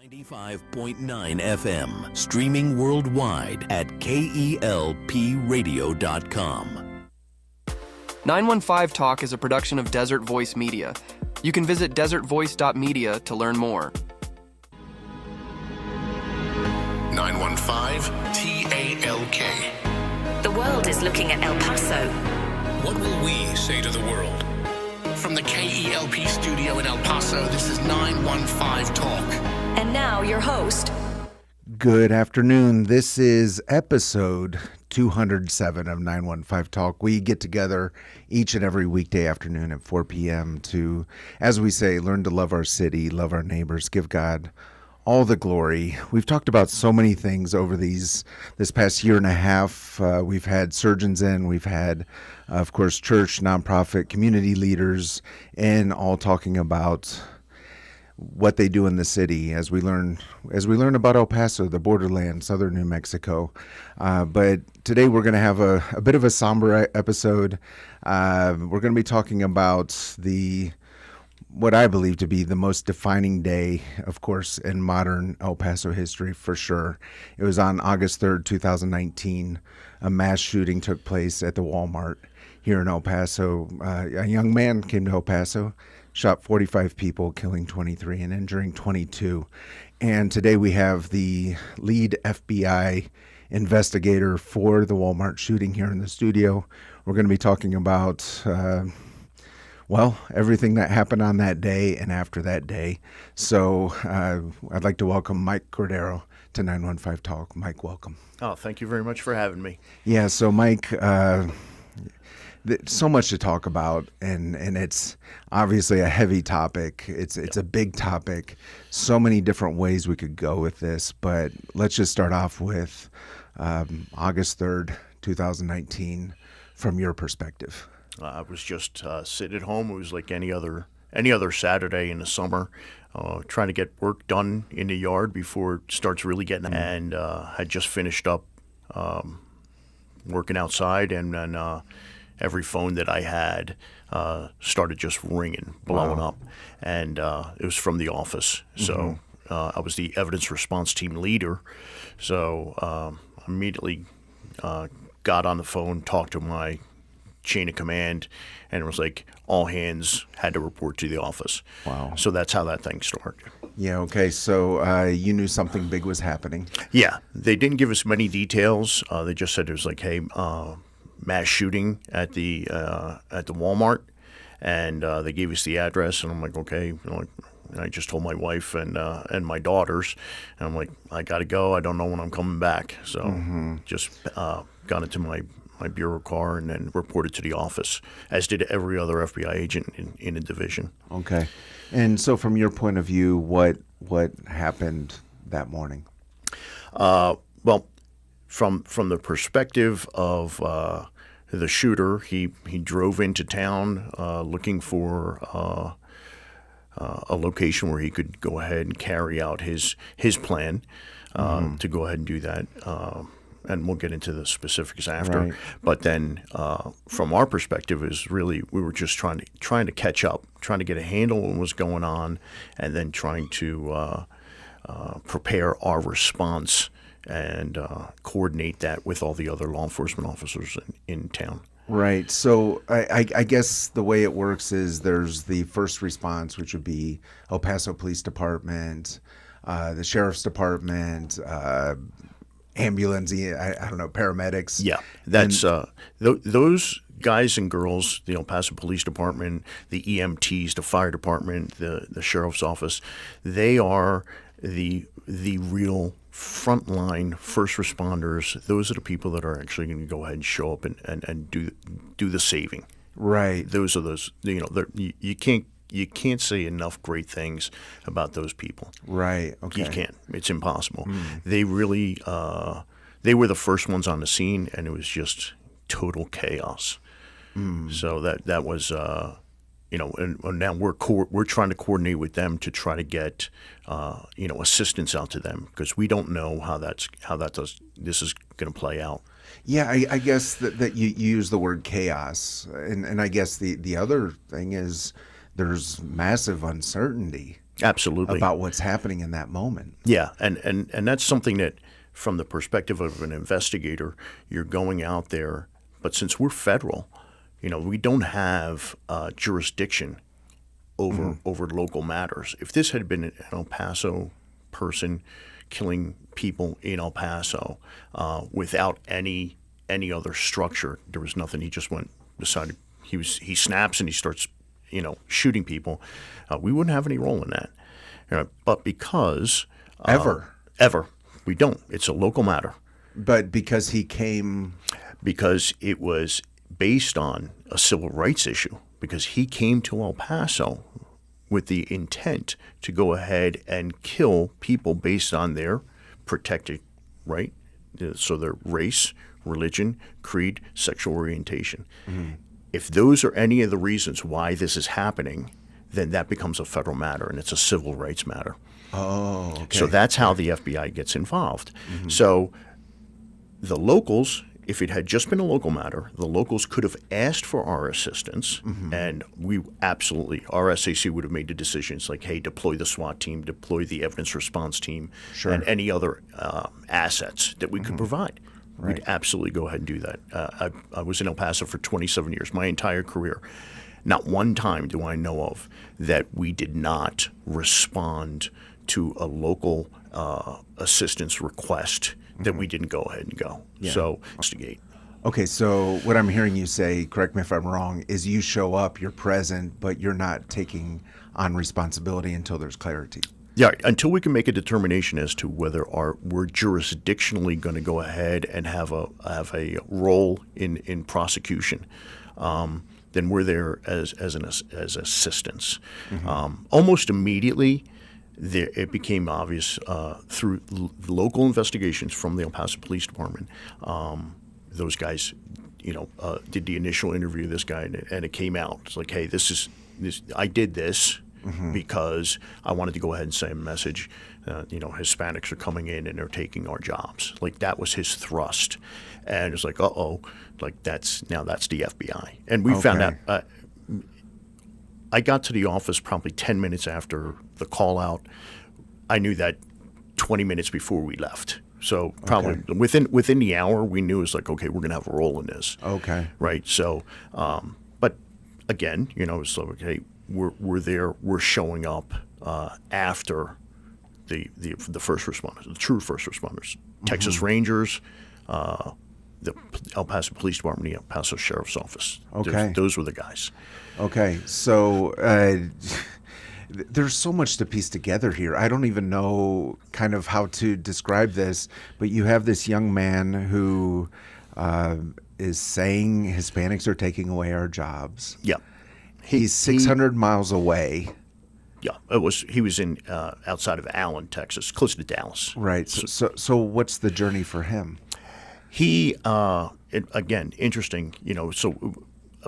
95.9 FM, streaming worldwide at kelpradio.com. 915 Talk is a production of Desert Voice Media. You can visit desertvoice.media to learn more. 915 TALK. The world is looking at El Paso. What will we say to the world? From the KELP studio in El Paso, this is 915 Talk. And now your host. Good afternoon. This is episode 207 of 915 Talk. We get together each and every weekday afternoon at 4 p.m. to, as we say, learn to love our city, love our neighbors, give God all the glory. We've talked about so many things over this past year and a half. We've had surgeons in, we've had, of course, church, nonprofit, community leaders in, all talking about what they do in the city as we learn about El Paso, the borderland, southern New Mexico. But today we're going to have a bit of a somber episode. We're going to be talking about what I believe to be the most defining day, of course, in modern El Paso history, for sure. It was on August 3rd, 2019. A mass shooting took place at the Walmart here in El Paso. A young man came to El Paso, shot 45 people, killing 23 and injuring 22. And today we have the lead FBI investigator for the Walmart shooting here in the studio. We're going to be talking about everything that happened on that day and after that day. So I'd like to welcome Mike Cordero to 915 Talk. Mike, welcome. Oh, thank you very much for having me. Yeah, so Mike, so much to talk about, and it's obviously a heavy topic. It's a big topic. So many different ways we could go with this, but let's just start off with August 3rd, 2019, from your perspective. I was just sitting at home. It was like any other Saturday in the summer, trying to get work done in the yard before it starts really getting. And had just finished up working outside, and then every phone that I had started just ringing, blowing up, and it was from the office. So I was the evidence response team leader. So immediately got on the phone, talked to my chain of command, and it was like all hands had to report to the office. Wow. So that's how that thing started. Yeah, okay. So you knew something big was happening. Yeah. They didn't give us many details. They just said it was like, hey, mass shooting at the Walmart, and they gave us the address, and I'm like, okay. I just told my wife and my daughters, and I'm like, I gotta go. I don't know when I'm coming back. So just got into my bureau car and then reported to the office, as did every other FBI agent in the division. Okay. And so from your point of view, what happened that morning? Well, from the perspective of the shooter, he drove into town looking for a location where he could go ahead and carry out his plan to go ahead and do that. And we'll get into the specifics after. Right. But then, from our perspective, is really we were just trying to catch up, trying to get a handle on what was going on, and then trying to prepare our response and coordinate that with all the other law enforcement officers in town. Right. So I guess the way it works is there's the first response, which would be El Paso Police Department, the Sheriff's Department, ambulance, I don't know, paramedics. Yeah, that's those guys and girls, the El Paso Police Department, the EMTs, the fire department, the sheriff's office, they are the real frontline first responders. Those are the people that are actually going to go ahead and show up and do the saving. Right. Those are those, you can't say enough great things about those people. Right. Okay. You can't. It's impossible. They really, they were the first ones on the scene, and it was just total chaos. So that was, and now we're trying to coordinate with them to try to get, assistance out to them, because we don't know how this is going to play out. Yeah, I guess that you use the word chaos, and I guess the other thing is there's massive uncertainty Absolutely. about what's happening in that moment. Yeah, and that's something that, from the perspective of an investigator, you're going out there, but since we're federal, we don't have jurisdiction over local matters. If this had been an El Paso person killing people in El Paso without any other structure, there was nothing. He just decided he snaps and he starts shooting people. We wouldn't have any role in that. But because Ever. We don't. It's a local matter. But because he came... Because it was based on a civil rights issue. Because he came to El Paso with the intent to go ahead and kill people based on their protected right. So their race, religion, creed, sexual orientation. Mm-hmm. If those are any of the reasons why this is happening, then that becomes a federal matter and it's a civil rights matter. Oh, okay. So that's how the FBI gets involved. Mm-hmm. So the locals, if it had just been a local matter, the locals could have asked for our assistance, and our SAC would have made the decisions like, hey, deploy the SWAT team, deploy the evidence response team, and any other assets that we could provide. Right. We'd absolutely go ahead and do that. I was in El Paso for 27 years, my entire career. Not one time do I know of that we did not respond to a local assistance request that we didn't go ahead and go. Yeah. So investigate. Okay, so what I'm hearing you say, correct me if I'm wrong, is you show up, you're present, but you're not taking on responsibility until there's clarity. Yeah, until we can make a determination as to whether we're jurisdictionally going to go ahead and have a role in prosecution. Then we're there as assistance. Almost immediately, it became obvious through local investigations from the El Paso Police Department. Those guys, did the initial interview of this guy, and it came out. It's like, hey, I did this because I wanted to go ahead and send a message. Hispanics are coming in and they're taking our jobs. Like that was his thrust, and it's like, that's the FBI. And we found out. I got to the office probably 10 minutes after the call out. I knew that 20 minutes before we left. So probably within the hour, we knew it was like, okay, we're going to have a role in this. Okay. Right. So, but again, it's like, okay, we're there. We're showing up after the first responders, the true first responders, Texas Rangers, the El Paso Police Department, the El Paso Sheriff's Office. Okay. Those were the guys. Okay. So there's so much to piece together here. I don't even know kind of how to describe this, but you have this young man who is saying Hispanics are taking away our jobs. Yeah. He's 600 miles away. Yeah, he was in outside of Allen, Texas, close to Dallas. Right. So what's the journey for him? He again, interesting. So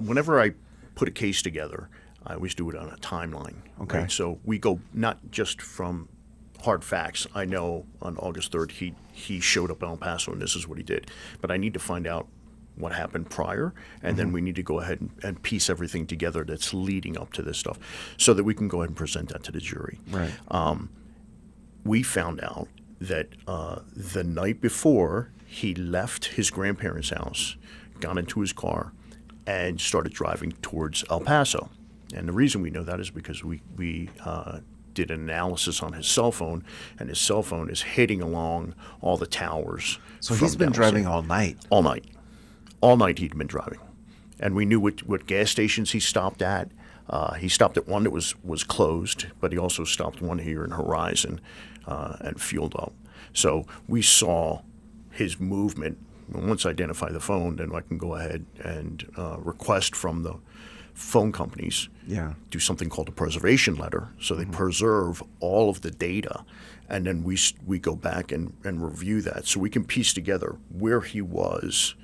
whenever I put a case together, I always do it on a timeline. Okay. Right? So we go not just from hard facts. I know on August 3rd he showed up in El Paso and this is what he did, but I need to find out what happened prior, and then we need to go ahead and piece everything together that's leading up to this stuff so that we can go ahead and present that to the jury. Right. We found out that the night before he left his grandparents' house, got into his car, and started driving towards El Paso. And the reason we know that is because we did an analysis on his cell phone, and his cell phone is hitting along all the towers. So he's been driving all night? All night. All night he'd been driving. And we knew what gas stations he stopped at. He stopped at one that was closed, but he also stopped one here in Horizon and fueled up. So we saw his movement. Once I identify the phone, then I can go ahead and request from the phone companies do something called a preservation letter. So they preserve all of the data, and then we go back and review that. So we can piece together where he was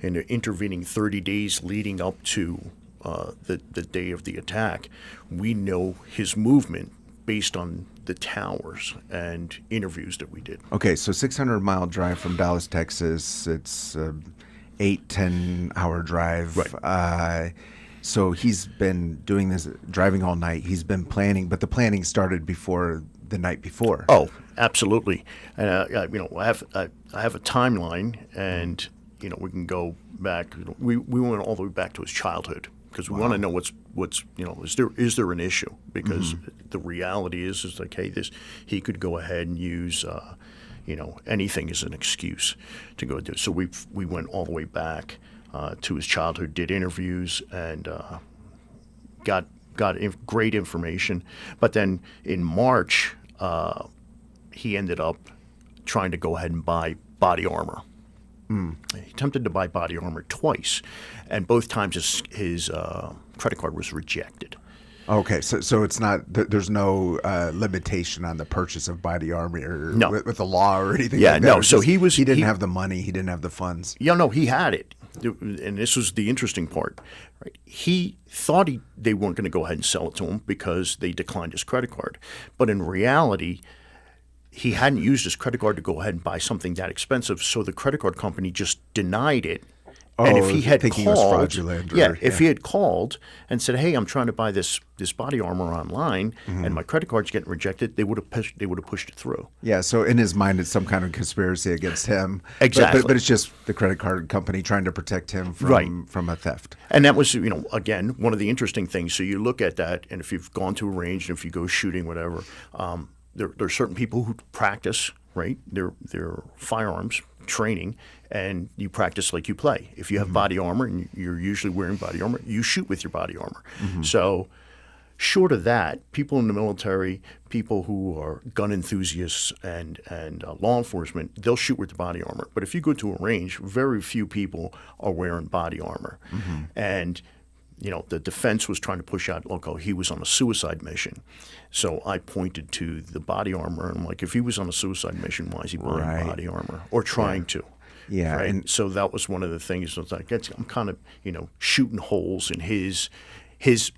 in the intervening 30 days leading up to the day of the attack. We know his movement based on the towers and interviews that we did. Okay, so 600-mile drive from Dallas, Texas. It's 8-10 hour drive. Right. So he's been doing this, driving all night. He's been planning, but the planning started before the night before. Oh, absolutely. And I have a timeline, and we can go back. We went all the way back to his childhood because we want to know what's is there an issue? Because the reality is like, hey, he could go ahead and use anything as an excuse to go do. So we went all the way back to his childhood, did interviews, and got great information. But then in March, he ended up trying to go ahead and buy body armor. He attempted to buy body armor twice, and both times his credit card was rejected. Okay, so it's not there's no limitation on the purchase of body armor with the law or anything. Yeah, like that. no. So he didn't have the money. He didn't have the funds. Yeah, no, he had it, and this was the interesting part. Right? He thought they weren't going to go ahead and sell it to him because they declined his credit card, but in reality, he hadn't used his credit card to go ahead and buy something that expensive, so the credit card company just denied it. And if he had thinking called, it was fraudulent. If he had called and said, "Hey, I'm trying to buy this body armor online, and my credit card's getting rejected," they would have pushed it through. Yeah. So in his mind, it's some kind of conspiracy against him. Exactly. But it's just the credit card company trying to protect him from a theft. And that was, again, one of the interesting things. So you look at that, and if you've gone to a range, and if you go shooting, whatever, there are certain people who practice, right? Their firearms training, and you practice like you play. If you have body armor and you're usually wearing body armor, you shoot with your body armor. So short of that, people in the military, people who are gun enthusiasts and law enforcement, they'll shoot with the body armor. But if you go to a range, very few people are wearing body armor. And the defense was trying to push out, he was on a suicide mission. So I pointed to the body armor, and I'm like, if he was on a suicide mission, why is he buying body armor or trying to? Yeah. Right? And so that was one of the things. It's like I'm kind of shooting holes in his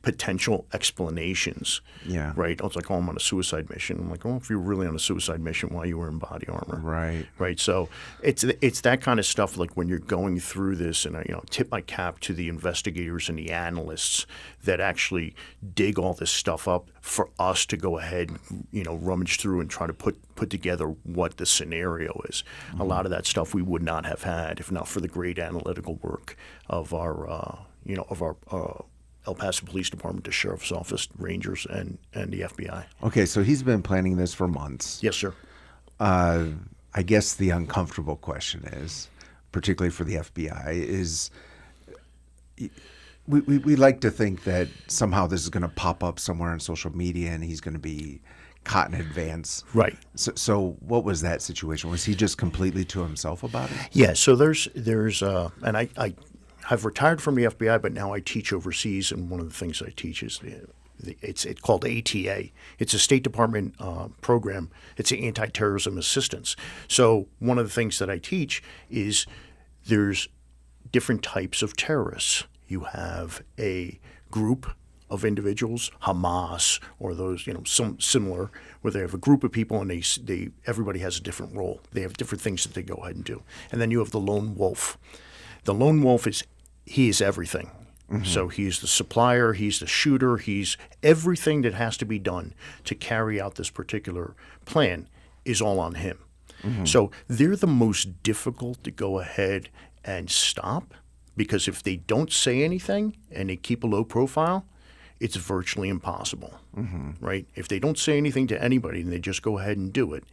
potential explanations. Yeah. Right. I was like, I'm on a suicide mission. I'm like, if you're really on a suicide mission, why are you wearing body armor? Right. Right. So it's that kind of stuff. Like when you're going through this, and I tip my cap to the investigators and the analysts that actually dig all this stuff up for us to go ahead, rummage through and try to put together what the scenario is. A lot of that stuff we would not have had if not for the great analytical work of our El Paso Police Department, the Sheriff's Office, Rangers, and the FBI. Okay, so he's been planning this for months. Yes, sir. I guess the uncomfortable question is, particularly for the FBI, is we like to think that somehow this is going to pop up somewhere on social media and he's going to be caught in advance. Right. So what was that situation? Was he just completely to himself about it? Yeah, so there's and I've retired from the FBI, but now I teach overseas, and one of the things I teach is it's called ATA. It's a State Department program. It's anti-terrorism assistance. So one of the things that I teach is there's different types of terrorists. You have a group of individuals, Hamas, or those some similar, where they have a group of people and they everybody has a different role. They have different things that they go ahead and do. And then you have the lone wolf. The lone wolf is everything. So he's the supplier, he's the shooter, he's everything that has to be done to carry out this particular plan is all on him. So they're the most difficult to go ahead and stop, because if they don't say anything and they keep a low profile, it's virtually impossible, right? If they don't say anything to anybody and they just go ahead and do it,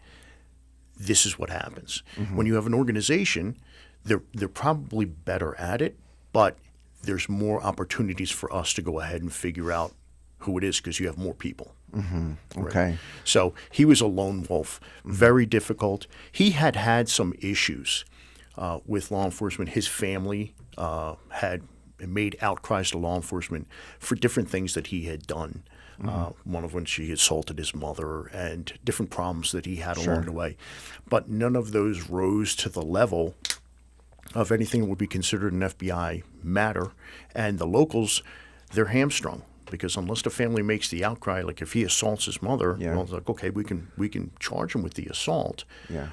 this is what happens. When you have an organization, they're probably better at it, but there's more opportunities for us to go ahead and figure out who it is because you have more people. Okay. Right? So he was a lone wolf, very difficult. He had some issues with law enforcement. His family had made outcries to law enforcement for different things that he had done. One of which he assaulted his mother and different problems that he had along the way. But none of those rose to the level of anything that would be considered an FBI matter. And the locals, they're hamstrung, because unless the family makes the outcry, like if he assaults his mother, well, it's like, okay, we can charge him with the assault. Yeah.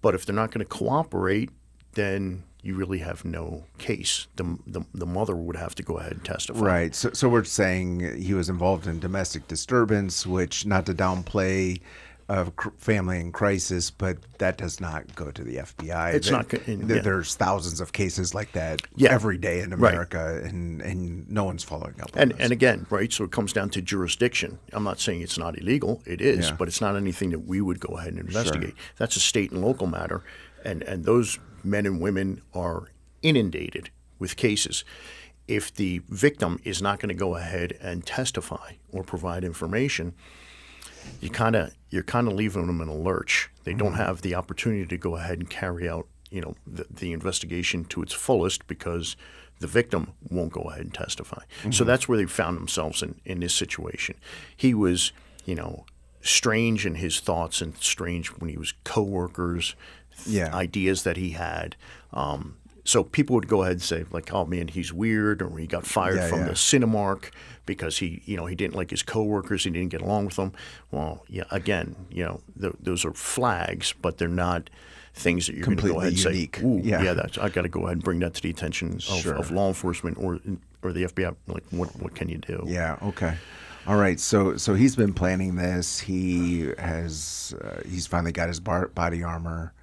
But if they're not going to cooperate, then you really have no case. The mother would have to go ahead and testify. Right. So we're saying he was involved in domestic disturbance, which, not to downplay family in crisis, but that does not go to the FBI. It's not. There's thousands of cases like that every day in America, and no one's following up on And again, right, so it comes down to jurisdiction. I'm not saying it's not illegal. It is, but it's not anything that we would go ahead and investigate. Sure. That's a state and local matter, and those men and women are inundated with cases. If the victim is not going to go ahead and testify or provide information, you're kind of leaving them in a lurch. They don't have the opportunity to go ahead and carry out, the investigation to its fullest because the victim won't go ahead and testify. So that's where they found themselves in this situation. He was, strange in his thoughts and strange when he was coworkers, ideas that he had. So people would go ahead and say, like, oh, man, he's weird, or he got fired from the Cinemark because he didn't like his coworkers, he didn't get along with them. Well, again, those are flags, but they're not things that you're going to go ahead and unique. Say, ooh, I got to go ahead and bring that to the attention of law enforcement or the FBI. Like, what can you do? Yeah, okay. All right, so he's been planning this. He has he's finally got his body armor.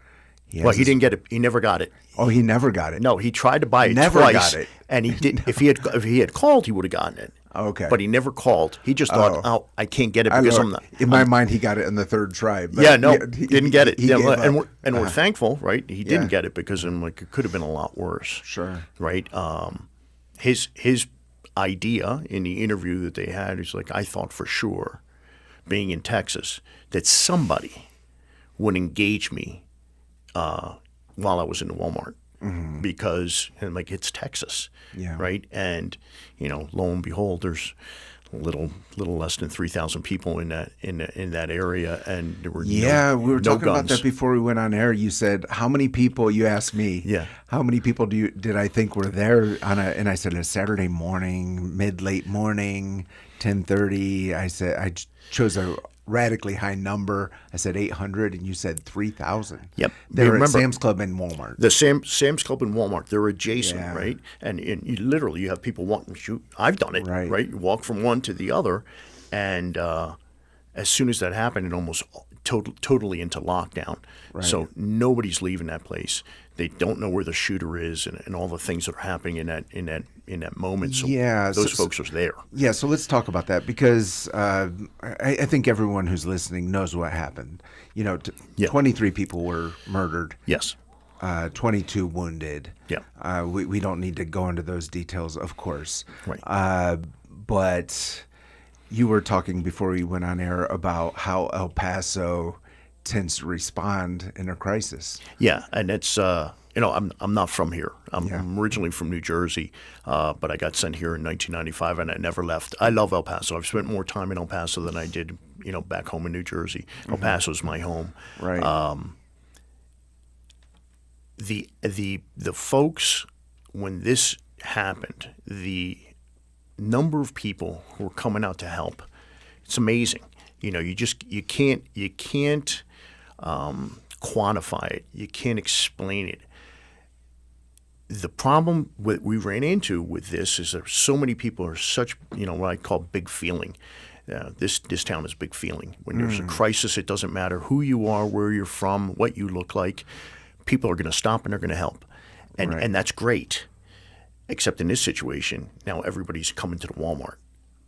He didn't get it. He never got it. Oh, he never got it. No, he tried to buy it never twice. Got it. And he did. If he had called, he would have gotten it. Okay. But he never called. He just thought, I can't get it because I'm not. In my mind, he got it in the third try. But he didn't get it. We're thankful, right? He didn't get it because it could have been a lot worse. Sure. Right. His idea in the interview that they had is like, I thought for sure, being in Texas, that somebody would engage me while I was in the Walmart because it's Texas, right? And lo and behold, there's a little less than 3,000 people in that area, and there were we were talking about that before we went on air. You said, how many people? You asked me, how many people did I think were there and I said a Saturday morning, late morning, 10:30. I said I chose a radically high number. I said 800, and you said 3,000. Yep. They were at Sam's Club and Walmart. The Sam's Club and Walmart, they're adjacent, right? And you have people walking. Shoot, I've done it, right? You walk from one to the other, and as soon as that happened, it almost totally into lockdown. Right. So nobody's leaving that place. They don't know where the shooter is, and all the things that are happening in that moment. So those folks are there. Yeah. So let's talk about that because I think everyone who's listening knows what happened. 23 people were murdered. Yes. 22 wounded. Yeah. We don't need to go into those details, of course. Right. But you were talking before we went on air about how El Paso tends to respond in a crisis. Yeah, and it's I'm not from here. I'm originally from New Jersey, but I got sent here in 1995, and I never left. I love El Paso. I've spent more time in El Paso than I did, back home in New Jersey. El Paso is my home. Right. The folks, when this happened, the number of people who were coming out to help, it's amazing. You can't quantify it. You can't explain it. The problem we ran into with this is that so many people are such, what I call big feeling. This town is big feeling. When there's a crisis, it doesn't matter who you are, where you're from, what you look like. People are going to stop and they're going to help. And that's great. Except in this situation, now everybody's coming to the Walmart.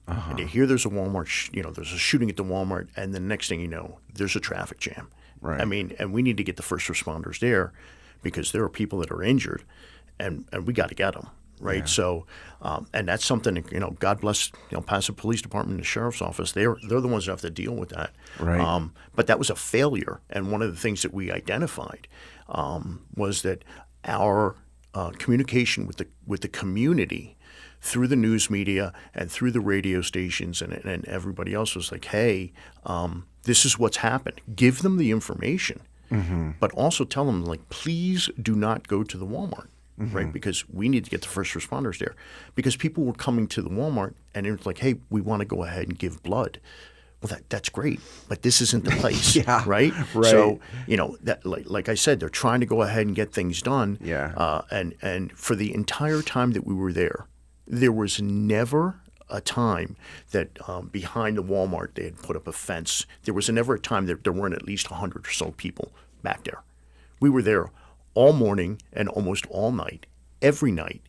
And they hear there's a Walmart, there's a shooting at the Walmart, and the next thing you know, there's a traffic jam. Right. I mean, and we need to get the first responders there because there are people that are injured, and we got to get them, right? Yeah. So, and that's something, God bless, Paso Police Department and the Sheriff's Office. They're the ones that have to deal with that. Right. But that was a failure, and one of the things that we identified was that our communication with the community through the news media and through the radio stations and everybody else was like, hey, this is what's happened. Give them the information, but also tell them, like, please do not go to the Walmart, right? Because we need to get the first responders there. Because people were coming to the Walmart and it was like, hey, we want to go ahead and give blood. well, that's great, but this isn't the place, Yeah, right? right. So, that like I said, they're trying to go ahead and get things done. Yeah. And for the entire time that we were there was never a time that behind the Walmart they had put up a fence. There was never a time that there weren't at least 100 or so people back there. We were there all morning and almost all night, every night,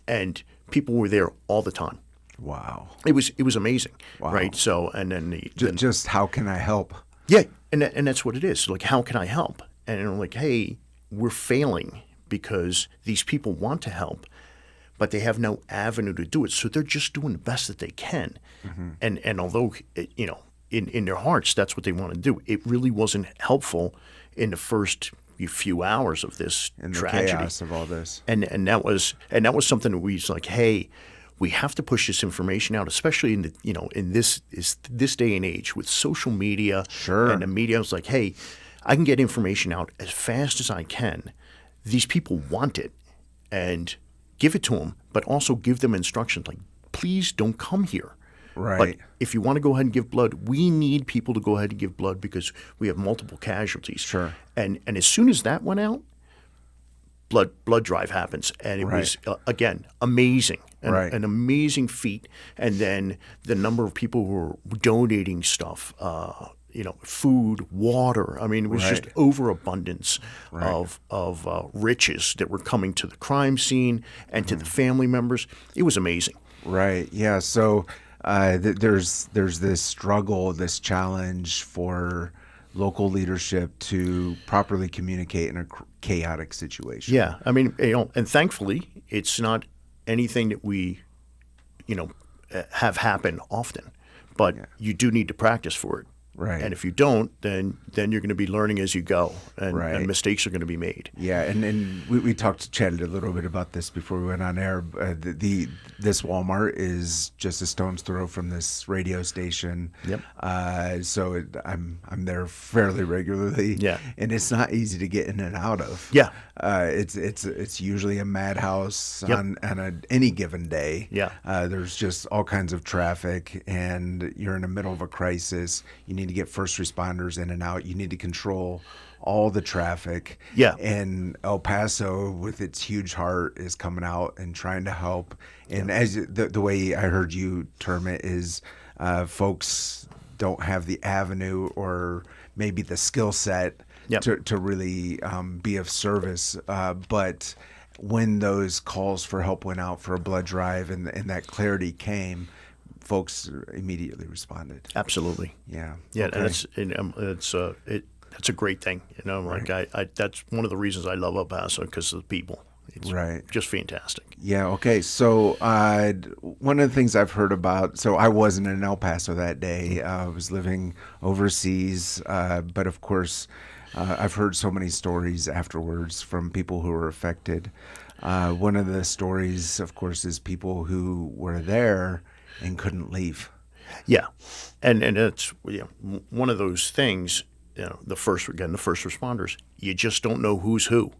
and people were there all the time. Wow. It was amazing, Wow. right? So, and then Just how can I help? yeah, and that's what it is. Like, how can I help? And I'm like, hey, we're failing because these people want to help, but they have no avenue to do it. So they're just doing the best that they can. And although, in their hearts, that's what they want to do, it really wasn't helpful in the first few hours of this In the tragedy. chaos of all this. And that was something that we was like, hey, we have to push this information out, especially in this day and age with social media. Sure. And the media was like, hey, I can get information out as fast as I can. These people want it, and give it to them, but also give them instructions like, please don't come here. Right. But if you want to go ahead and give blood, we need people to go ahead and give blood because we have multiple casualties. Sure. And as soon as that went out, blood drive happens, and it was again amazing, an amazing feat. And then the number of people who were donating stuff, food, water. I mean, it was just overabundance of riches that were coming to the crime scene and to the family members. It was amazing. Right. Yeah. So there's this struggle, this challenge for local leadership to properly communicate in a chaotic situation. Yeah. I mean, and thankfully, it's not anything that we, have happen often, but you do need to practice for it. Right. And if you don't, then you're going to be learning as you go, and mistakes are going to be made. Yeah, and we chatted a little bit about this before we went on air. This Walmart is just a stone's throw from this radio station. Yep. So I'm there fairly regularly. Yeah. And it's not easy to get in and out of. Yeah. It's usually a madhouse on any given day. Yeah. There's just all kinds of traffic, and you're in the middle of a crisis. You need to get first responders in and out. You need to control all the traffic. Yeah. And El Paso, with its huge heart, is coming out and trying to help. And as the way I heard you term it is, folks don't have the avenue or maybe the skill set to really be of service. But when those calls for help went out for a blood drive and that clarity came, folks immediately responded. Absolutely. Yeah. Yeah, Okay. and it's a great thing. Like I that's one of the reasons I love El Paso, because of the people. It's just fantastic. Yeah. Okay. So one of the things I've heard about. So I wasn't in El Paso that day. I was living overseas, but of course, I've heard so many stories afterwards from people who were affected. One of the stories, of course, is people who were there and couldn't leave. Yeah, and it's one of those things. The first responders, you just don't know who's who,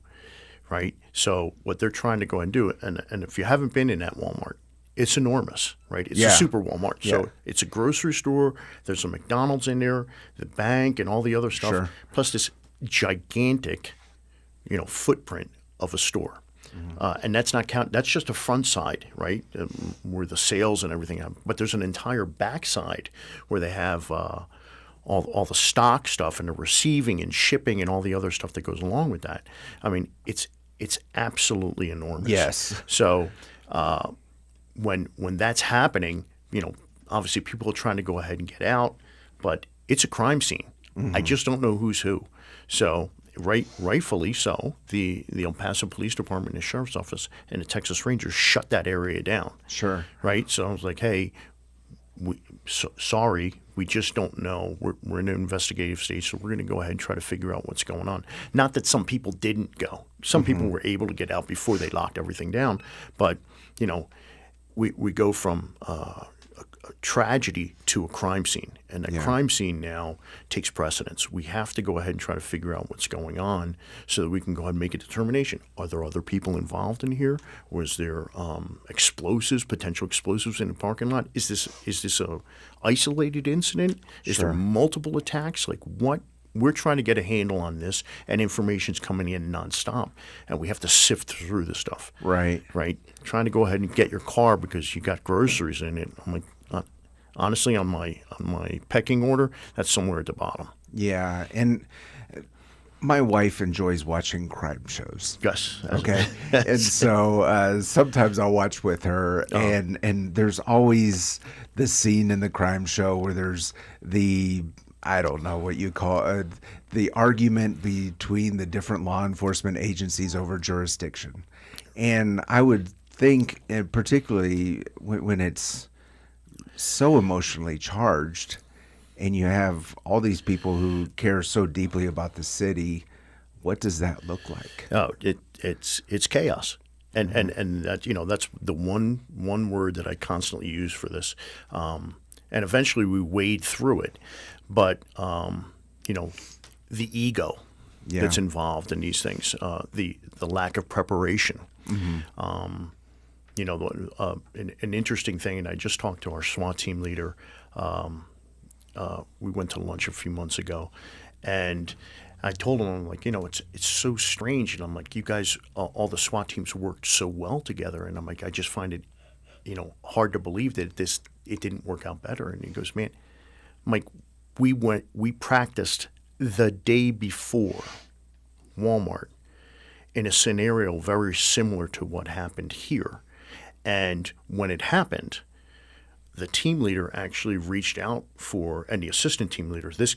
right? So what they're trying to go and do, and if you haven't been in that Walmart, it's enormous, right? It's a super Walmart. So it's a grocery store. There's a McDonald's in there, the bank, and all the other stuff. Sure. Plus this gigantic, footprint of a store. And that's not that's just a front side, right, where the sales and everything have. But there's an entire back side where they have all the stock stuff and the receiving and shipping and all the other stuff that goes along with that. I mean, it's absolutely enormous. Yes. So when that's happening, obviously people are trying to go ahead and get out, but it's a crime scene. I just don't know who's who. So rightfully so, the El Paso Police Department and the Sheriff's Office and the Texas Rangers shut that area down. Sure. Right? So I was like, hey, sorry, we just don't know. We're in an investigative stage, so we're going to go ahead and try to figure out what's going on. Not that some people didn't go. Some people were able to get out before they locked everything down. But, we go from tragedy to a crime scene, and that crime scene now takes precedence. We have to go ahead and try to figure out what's going on so that we can go ahead and make a determination. Are there other people involved in here? Was there potential explosives in the parking lot? Is this a isolated incident? Is there multiple attacks? Like what? We're trying to get a handle on this, and information's coming in nonstop, and we have to sift through the stuff. Right. Trying to go ahead and get your car because you got groceries in it. I'm like, honestly, on my pecking order, that's somewhere at the bottom. Yeah, and my wife enjoys watching crime shows. Yes. Okay. And so sometimes I'll watch with her, and there's always the scene in the crime show where there's I don't know what you call the argument between the different law enforcement agencies over jurisdiction. And I would think, and particularly when it's so emotionally charged and you have all these people who care so deeply about the city, what does that look like? Oh, it's chaos. And that, that's the one word that I constantly use for this. And eventually we wade through it. But, the ego that's involved in these things, the lack of preparation. Mm-hmm. An interesting thing, and I just talked to our SWAT team leader. We went to lunch a few months ago, and I told him, I'm like, it's so strange. And I'm like, you guys, all the SWAT teams worked so well together. And I'm like, I just find it, hard to believe that it didn't work out better. And he goes, man, Mike, we practiced the day before Walmart in a scenario very similar to what happened here. And when it happened, the team leader actually reached out and the assistant team leader, this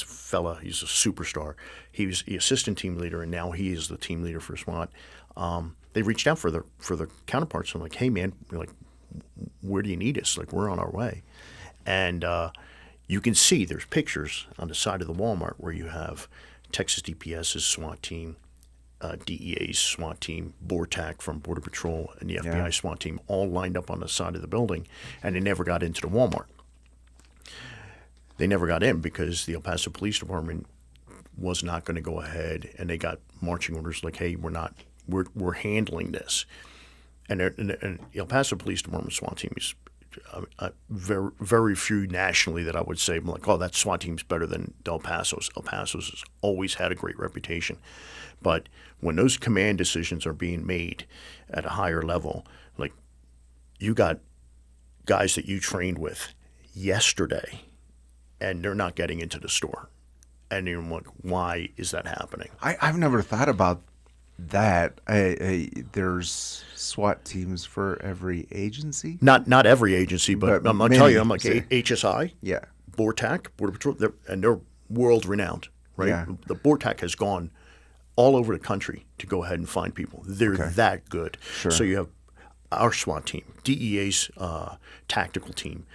fella, he's a superstar. He was the assistant team leader, and now he is the team leader for SWAT. They reached out for their counterparts. I'm like, hey man, where do you need us? Like, we're on our way. And you can see there's pictures on the side of the Walmart where you have Texas DPS's SWAT team, DEA's SWAT team, BORTAC from Border Patrol, and the FBI SWAT team all lined up on the side of the building, and they never got into the Walmart. They never got in because the El Paso Police Department was not going to go ahead, and they got marching orders like, hey, we're handling this. And the El Paso Police Department SWAT team is very, very few nationally that I would say, I'm like, oh, that SWAT team's better than El Paso's. El Paso's has always had a great reputation. But when those command decisions are being made at a higher level, like, you got guys that you trained with yesterday and they're not getting into the store. And you're like, why is that happening? I've never thought about that. There's SWAT teams for every agency? Not every agency, but I'm going to tell you, I'm like HSI, BORTAC, Border Patrol, they're world renowned, right? Yeah. The BORTAC has gone all over the country to go ahead and find people. They're that good. Sure. So you have our SWAT team, DEA's tactical team,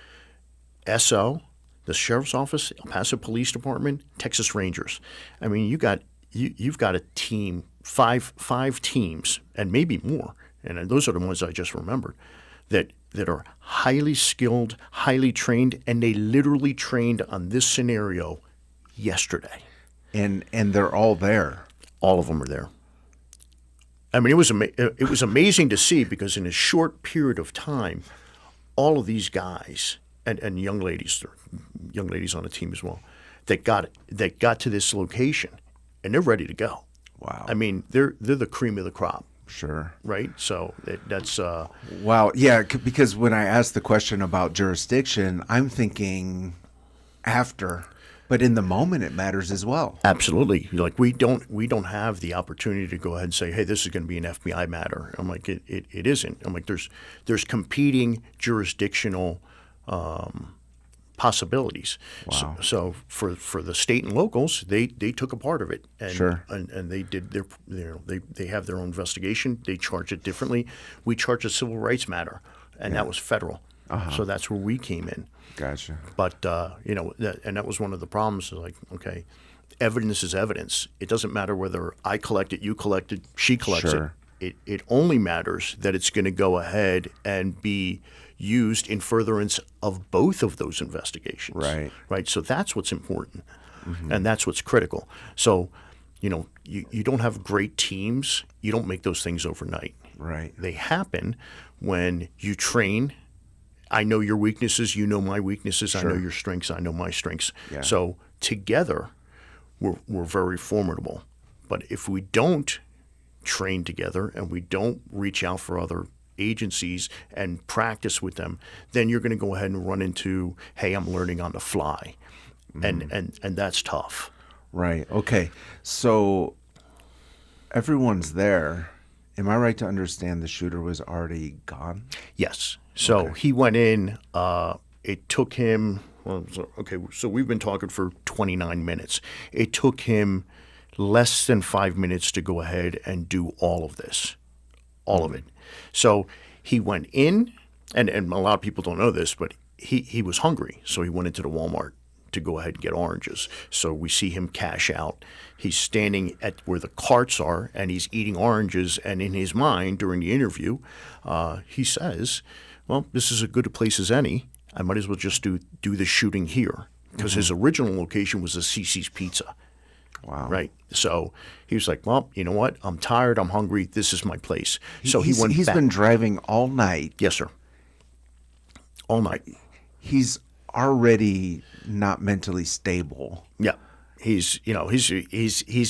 SO, the Sheriff's Office, El Paso Police Department, Texas Rangers. I mean, you've got a team, five teams, and maybe more, and those are the ones I just remembered, that are highly skilled, highly trained, and they literally trained on this scenario yesterday. And they're all there. All of them are there. I mean, it was amazing to see, because in a short period of time, all of these guys and young ladies on the team as well, that got to this location, and they're ready to go. Wow. I mean, they're the cream of the crop. Sure. Right? So that's wow. Yeah, because when I asked the question about jurisdiction, I'm thinking after, but in the moment it matters as well. Absolutely. Like, we don't have the opportunity to go ahead and say, hey, this is going to be an FBI matter. I'm like, it isn't. I'm like, there's competing jurisdictional possibilities. Wow. So for the state and locals, they took a part of it, and sure. and they did they have their own investigation. They charge it differently. We charge a civil rights matter, and that was federal. So that's where we came in. Gotcha. But that was one of the problems. Like, okay, evidence is evidence. It doesn't matter whether I collect it, you collect it, she collects sure. it. It only matters that it's going to go ahead and be used in furtherance of both of those investigations. Right. Right. So that's what's important, and that's what's critical. So, you don't have great teams. You don't make those things overnight. Right. They happen when you train. I know your weaknesses. You know my weaknesses. Sure. I know your strengths. I know my strengths. Yeah. So together, we're very formidable. But if we don't train together and we don't reach out for other agencies and practice with them, then you're going to go ahead and run into, hey, I'm learning on the fly, and that's tough. Right. Okay. So everyone's there. Am I right to understand the shooter was already gone? Yes. So he went in. It took him. So we've been talking for 29 minutes. It took him less than 5 minutes to go ahead and do all of this, all of it. So he went in, and a lot of people don't know this, but he was hungry, so he went into the Walmart to go ahead and get oranges. So we see him cash out. He's standing at where the carts are, and he's eating oranges. And in his mind, during the interview, he says, well, this is as good a place as any. I might as well just do the shooting here, because his original location was a CC's Pizza. Wow. Right. So he was like, well, you know what? I'm tired. I'm hungry. This is my place. So he went He's back. been driving all night. Yes, sir. All night. He's already not mentally stable. Yeah. He's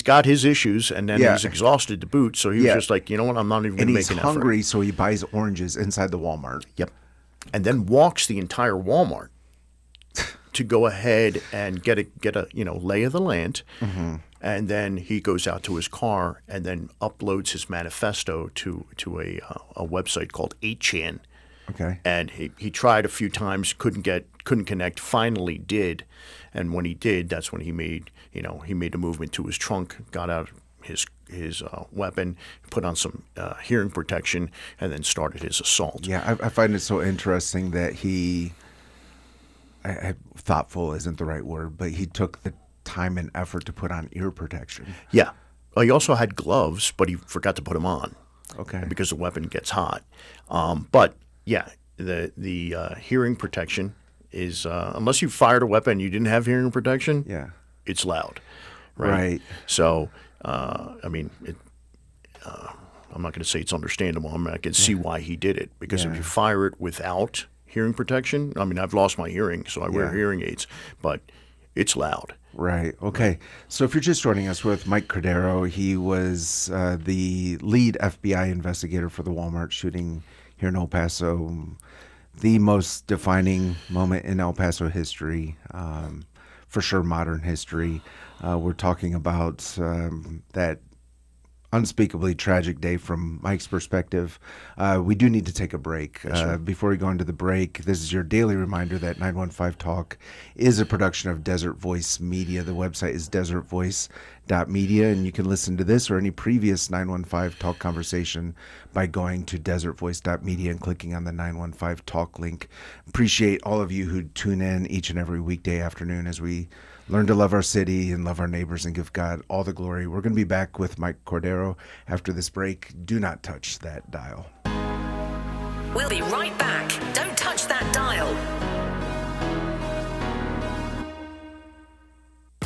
got his issues, and then he's exhausted to boot. So he was just like, you know what? I'm not even going to make an effort. And he's hungry, so he buys oranges inside the Walmart. Yep. And then walks the entire Walmart to go ahead and get a lay of the land. And then he goes out to his car and then uploads his manifesto to a website called 8chan. Okay. And he tried a few times, couldn't connect, finally did. And when he did, that's when he made a movement to his trunk, got out his weapon, put on some hearing protection, and then started his assault. Yeah, I find it so interesting that thoughtful isn't the right word, but he took the time and effort to put on ear protection. Yeah. He also had gloves, but he forgot to put them on. Okay. Because the weapon gets hot. But yeah, the hearing protection is unless you fired a weapon and you didn't have hearing protection. Yeah. It's loud. Right. So I'm not going to say it's understandable. I can see why he did it, because if you fire it without hearing protection, I've lost my hearing, so I wear hearing aids, but it's loud. Right. Okay. So if you're just joining us with Mike Cordero, he was the lead FBI investigator for the Walmart shooting here in El Paso, the most defining moment in El Paso history, for sure modern history. We're talking about that unspeakably tragic day from Mike's perspective. We do need to take a break. Before we go into the break, this is your daily reminder that 915 Talk is a production of Desert Voice Media. The website is desertvoice.media, and you can listen to this or any previous 915 Talk conversation by going to desertvoice.media and clicking on the 915 Talk link. Appreciate all of you who tune in each and every weekday afternoon as we learn to love our city and love our neighbors and give God all the glory. We're going to be back with Mike Cordero after this break. Do not touch that dial. We'll be right back. Don't touch that dial.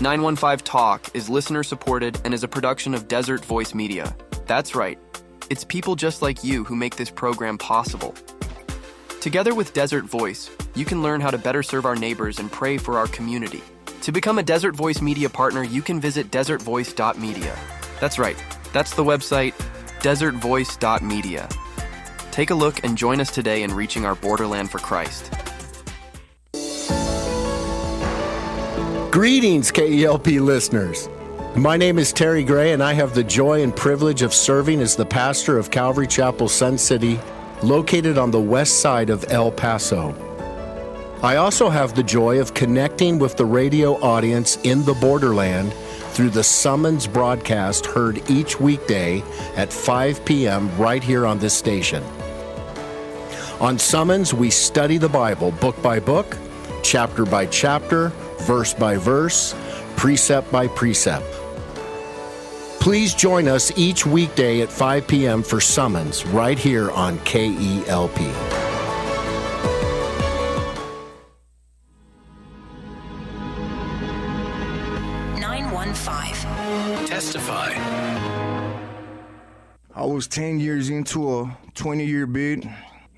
915 Talk is listener supported and is a production of Desert Voice Media. That's right. It's people just like you who make this program possible. Together with Desert Voice, you can learn how to better serve our neighbors and pray for our community. To become a Desert Voice Media partner, you can visit desertvoice.media. That's right. That's the website, desertvoice.media. Take a look and join us today in reaching our borderland for Christ. Greetings, KELP listeners. My name is Terry Gray, and I have the joy and privilege of serving as the pastor of Calvary Chapel Sun City, located on the west side of El Paso. I also have the joy of connecting with the radio audience in the borderland through the Summons broadcast heard each weekday at 5 p.m. right here on this station. On Summons, we study the Bible book by book, chapter by chapter, verse by verse, precept by precept. Please join us each weekday at 5 p.m. for Summons right here on KELP. 915. Testify. I was 10 years into a 20-year bid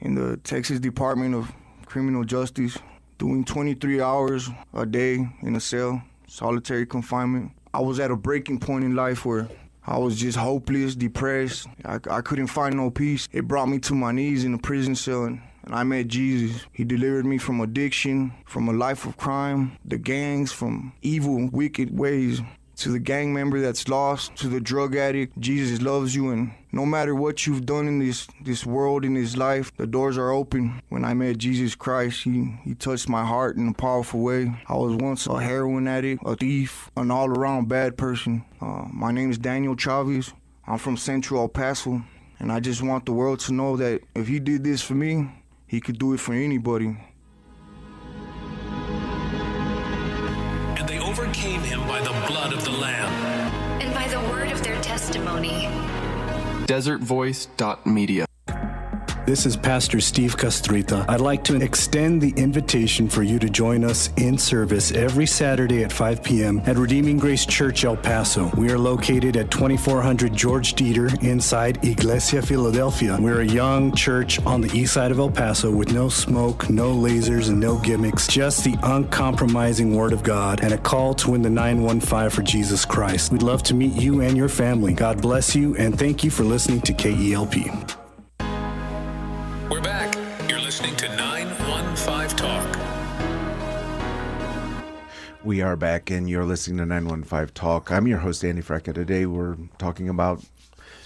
in the Texas Department of Criminal Justice, doing 23 hours a day in a cell, solitary confinement. I was at a breaking point in life where I was just hopeless, depressed. I couldn't find no peace. It brought me to my knees in a prison cell, and I met Jesus. He delivered me from addiction, from a life of crime, the gangs, from evil, wicked ways. To the gang member that's lost, to the drug addict, Jesus loves you, and no matter what you've done in this world, in this life, the doors are open. When I met Jesus Christ, he touched my heart in a powerful way. I was once a heroin addict, a thief, an all-around bad person. My name is Daniel Chavez. I'm from Central El Paso, and I just want the world to know that if he did this for me, he could do it for anybody. They overcame him by the blood of the Lamb and by the word of their testimony. desertvoice.media. This is Pastor Steve Castrita. I'd like to extend the invitation for you to join us in service every Saturday at 5 p.m. at Redeeming Grace Church, El Paso. We are located at 2400 George Dieter inside Iglesia Philadelphia. We're a young church on the east side of El Paso with no smoke, no lasers, and no gimmicks, just the uncompromising Word of God and a call to win the 915 for Jesus Christ. We'd love to meet you and your family. God bless you, and thank you for listening to KELP. We're back. You're listening to 915 Talk. We are back, and you're listening to 915 Talk. I'm your host, Andy Frecka. Today we're talking about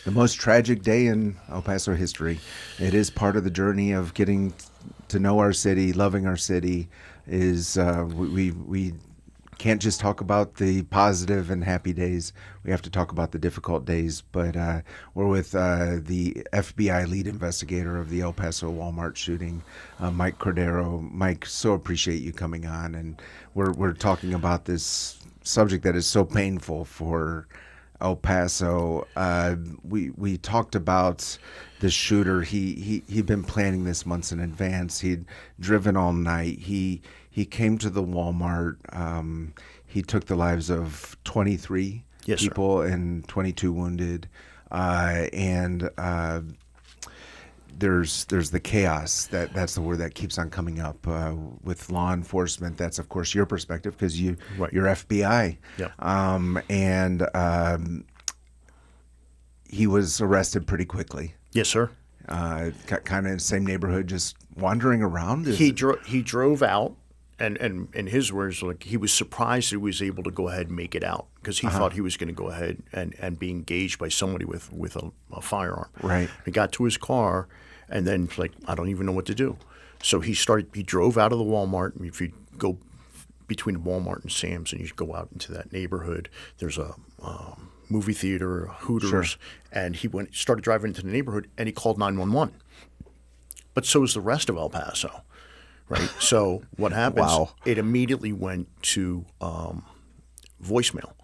the most tragic day in El Paso history. It is part of the journey of getting to know our city, loving our city. We can't just talk about the positive and happy days. We have to talk about the difficult days. But we're with the FBI lead investigator of the El Paso Walmart shooting, Mike Cordero. Mike, so appreciate you coming on. And we're talking about this subject that is so painful for El Paso. We talked about the shooter. He'd been planning this months in advance. He'd driven all night. He came to the Walmart. He took the lives of 23 people and 22 wounded. There's the chaos. That's the word that keeps on coming up with law enforcement. That's, of course, your perspective because you're FBI. Yep. He was arrested pretty quickly. Yes, sir. Kind of in the same neighborhood, just wandering around. He drove out, and in his words, like he was surprised that he was able to go ahead and make it out because he thought he was going to go ahead and be engaged by somebody with a firearm. Right. He got to his car, and then like I don't even know what to do. So he drove out of the Walmart. If you go between Walmart and Sam's, and you go out into that neighborhood, there's a movie theater, Hooters, and he started driving into the neighborhood, and he called 911. But so is the rest of El Paso, right? So what happens? Wow. It immediately went to voicemail,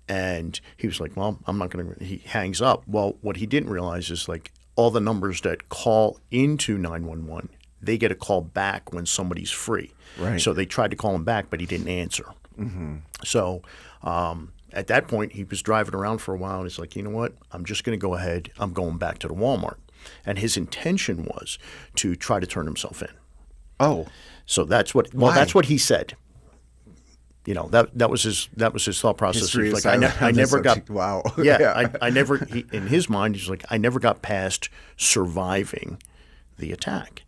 and he was like, "Well, I'm not going to." He hangs up. Well, what he didn't realize is like all the numbers that call into 911, they get a call back when somebody's free. Right. So they tried to call him back, but he didn't answer. Mm-hmm. So. At that point, he was driving around for a while, and he's like, you know what? I'm just going to go ahead. I'm going back to the Walmart. And his intention was to try to turn himself in. Oh. So that's what he said. You know, that was his thought process. History Like I never got wow. I never in his mind he's like I never got past surviving the attack.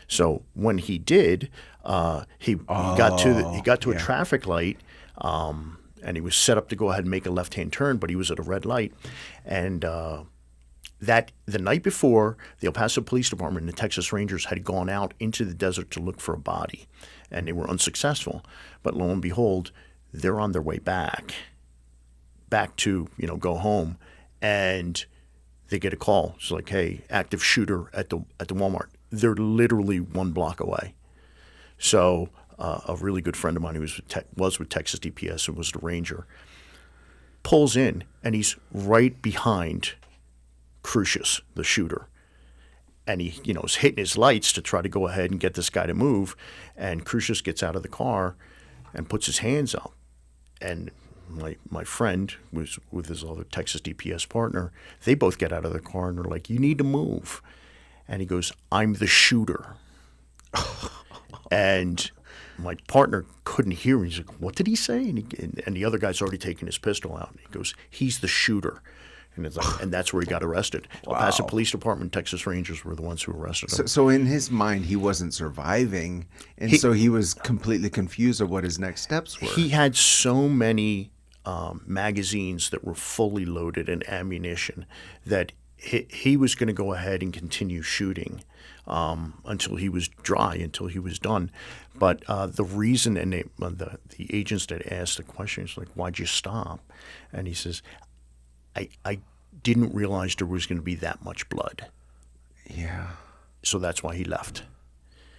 So when he did, he got to a traffic light. And he was set up to go ahead and make a left-hand turn, but he was at a red light. And that the night before, the El Paso Police Department and the Texas Rangers had gone out into the desert to look for a body, and they were unsuccessful. But lo and behold, they're on their way back to go home, and they get a call. It's like, hey, active shooter at the Walmart. They're literally 1 block away. So. A really good friend of mine who was with Texas DPS and was the ranger, pulls in, and he's right behind Crucius, the shooter. And he, is hitting his lights to try to go ahead and get this guy to move. And Crucius gets out of the car and puts his hands up. And my friend was with his other Texas DPS partner. They both get out of the car and they're like, "You need to move." And he goes, "I'm the shooter." And my partner couldn't hear him. He's like, "What did he say?" And the other guy's already taken his pistol out. And he goes, "He's the shooter." And it's like, and that's where he got arrested. El Paso Police Department, Texas Rangers were the ones who arrested him. So in his mind, he wasn't surviving, and so he was completely confused of what his next steps were. He had so many magazines that were fully loaded and ammunition that he was going to go ahead and continue shooting until he was dry, until he was done. But the reason, and the agents that asked the questions, like, "Why'd you stop?" And he says, I didn't realize there was going to be that much blood. Yeah. So that's why he left.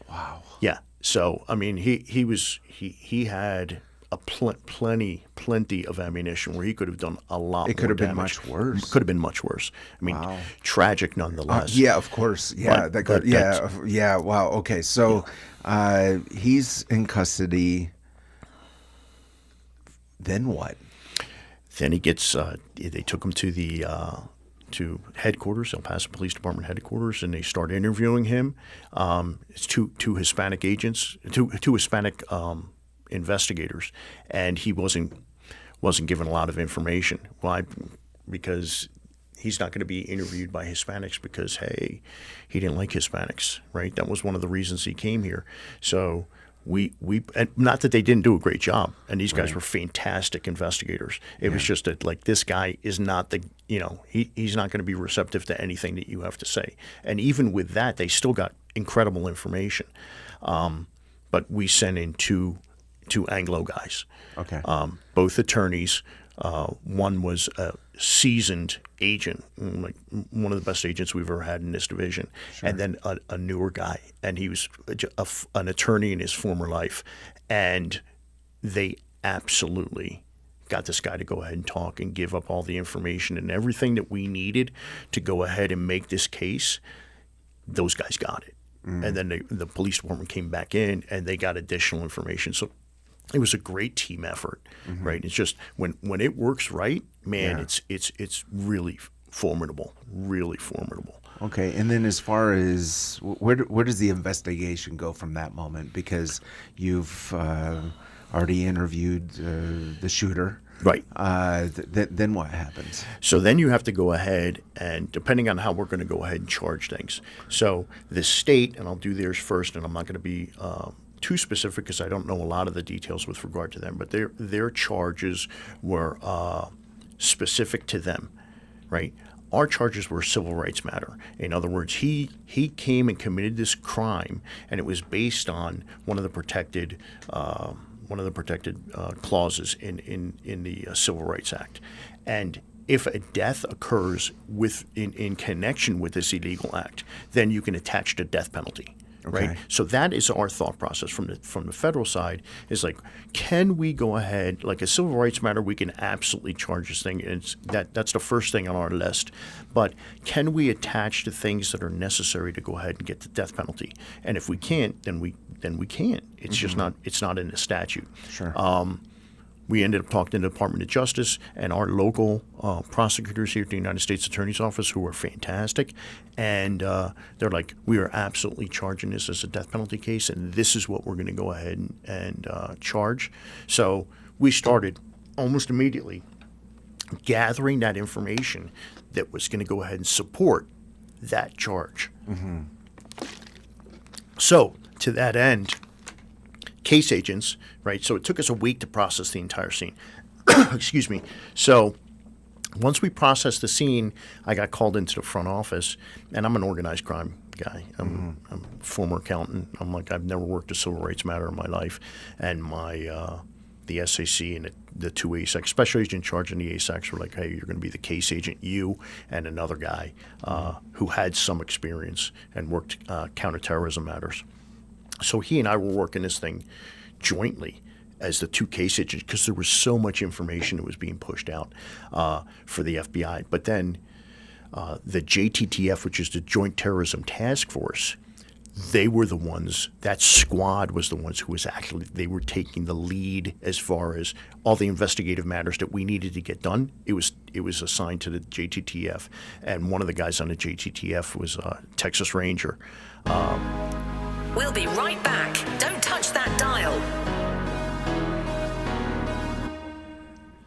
Wow. Yeah. So I mean, he had a plenty of ammunition where he could have done a lot. It could more have been damage. much worse. Could have been much worse. I mean, tragic nonetheless. Yeah, of course. Yeah, But yeah. Wow. Okay, so he's in custody. Then what? Then he gets. They took him to the to headquarters, El Paso Police Department headquarters, and they start interviewing him. It's two Hispanic agents, two Hispanic investigators, and he wasn't given a lot of information. Why? Because he's not going to be interviewed by Hispanics because, hey, he didn't like Hispanics, right? That was one of the reasons he came here. So we and not that they didn't do a great job, and these guys were fantastic investigators. It was just that, like, this guy is not he's not going to be receptive to anything that you have to say. And even with that, they still got incredible information. But we sent in two Anglo guys. Okay. Both attorneys. One was a seasoned agent, like one of the best agents we've ever had in this division, and then a newer guy, and he was an attorney in his former life, and they absolutely got this guy to go ahead and talk and give up all the information and everything that we needed to go ahead and make this case. Those guys got it. And then the police department came back in and they got additional information. So it was a great team effort, right? It's just when it works right, man, it's really formidable, really formidable. Okay, and then as far as where does the investigation go from that moment? Because you've already interviewed the shooter. Right. Then what happens? So then you have to go ahead and, depending on how we're going to go ahead and charge things. So the state, and I'll do theirs first, and I'm not going to be too specific because I don't know a lot of the details with regard to them, but their charges were specific to them, right? Our charges were civil rights matter. In other words, he came and committed this crime, and it was based on one of the protected clauses in the Civil Rights Act. And if a death occurs in connection with this illegal act, then you can attach the death penalty. Okay. Right. So that is our thought process from the federal side, is like, can we go ahead, like a civil rights matter, we can absolutely charge this thing, and that's the first thing on our list. But can we attach the things that are necessary to go ahead and get the death penalty? And if we can't, then we can't. It's just not in the statute. Sure. We ended up talking to the Department of Justice and our local prosecutors here at the United States Attorney's Office, who were fantastic. And they're like, we are absolutely charging this as a death penalty case, and this is what we're going to go ahead and charge. So we started almost immediately gathering that information that was going to go ahead and support that charge. So to that end, case agents, right? So it took us a week to process the entire scene. Excuse me. So once we processed the scene, I got called into the front office, and I'm an organized crime guy. I'm a former accountant. I'm like, I've never worked a civil rights matter in my life, and the SAC and the two ASACs, special agent in charge and the ASACs were like, hey, you're going to be the case agent, you and another guy who had some experience and worked counterterrorism matters. So he and I were working this thing jointly as the two case agents because there was so much information that was being pushed out for the FBI. But then the JTTF, which is the Joint Terrorism Task Force, they were the ones, that squad was the ones who was actually, they were taking the lead as far as all the investigative matters that we needed to get done. It was assigned to the JTTF, and one of the guys on the JTTF was a Texas Ranger. We'll be right back. Don't touch that dial.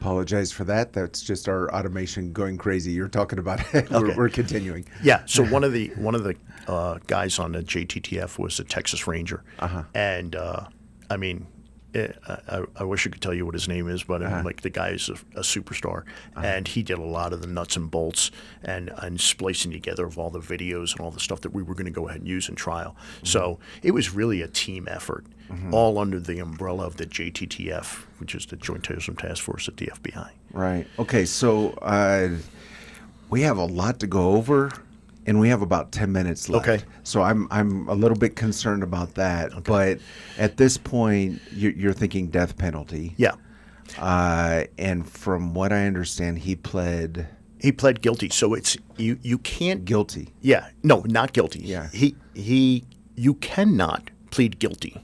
Apologize for that. That's just our automation going crazy. You're talking about it. Okay. We're continuing. Yeah. So one of the guys on the JTTF was a Texas Ranger, and I mean, I wish I could tell you what his name is, but like the guy is a superstar, and he did a lot of the nuts and bolts and splicing together of all the videos and all the stuff that we were going to go ahead and use in trial. So it was really a team effort, all under the umbrella of the JTTF, which is the Joint Terrorism Task Force at the FBI. Right. Okay. So we have a lot to go over, and we have about 10 minutes left. Okay. So I'm a little bit concerned about that. Okay. But at this point, you're thinking death penalty. Yeah. And from what I understand, he pled guilty. So it's you can't guilty. Yeah. No, not guilty. Yeah. You cannot plead guilty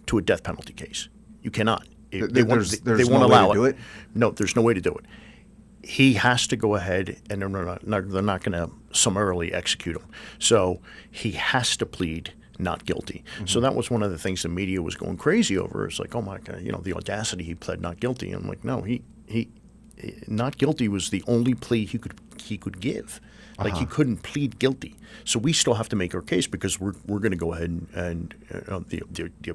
to a death penalty case. You cannot. They won't allow it. No, there's no way to do it. He has to go ahead, and they're not going to summarily execute him. So he has to plead not guilty. So that was one of the things the media was going crazy over. It's like, oh my God, the audacity, he pled not guilty. I'm like, no, he not guilty was the only plea he could give. Like he couldn't plead guilty. So we still have to make our case because we're going to go ahead and the